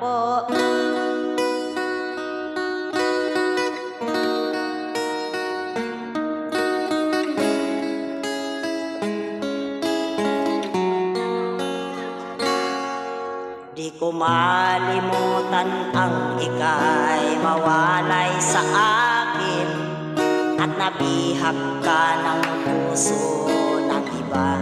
po. Di ko malimutan ang ika'y mawalay sa akin at nabihag ka ng puso ng iba.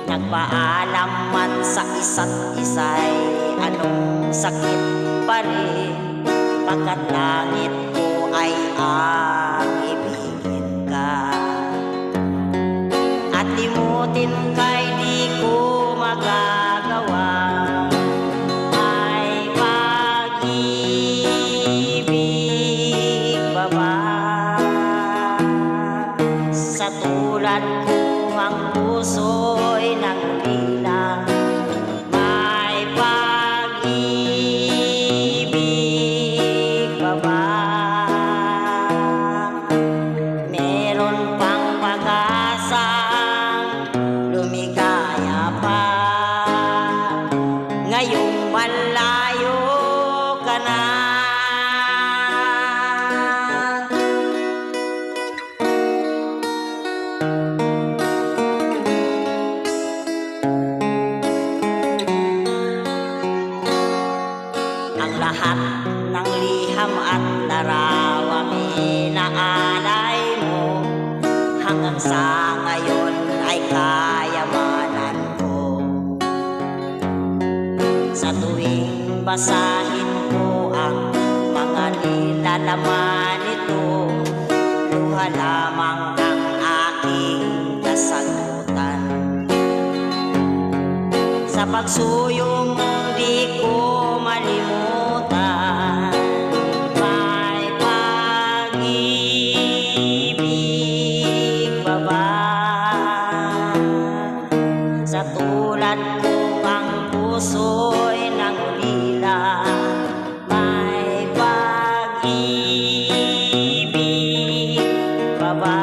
Nagpaalam man sa isa't isa'y anong sakit pa rin, pagkat langit ko ay ang ibigin ka. At limutin ka'y di ko magagawa, ay pag-ibig pa ba? Sa tulad ko ang puso'y nangulila, may pag-ibig pa ba? Meron pang pag-asang lumigaya pa, ngayong malayo ka na. Ang lahat ng liham at larawang inaalay mo, hanggang sa ngayon ay kayamanan ko. Sa tuwing basahin ko ang mga nilalaman nito, luha lamang ang aking kasagutan. Sa pagsuyo mong di ko malimutan, may pag-ibig pa ba? Sa tulad ko ang puso'y nangulila, may pag-ibig pa ba?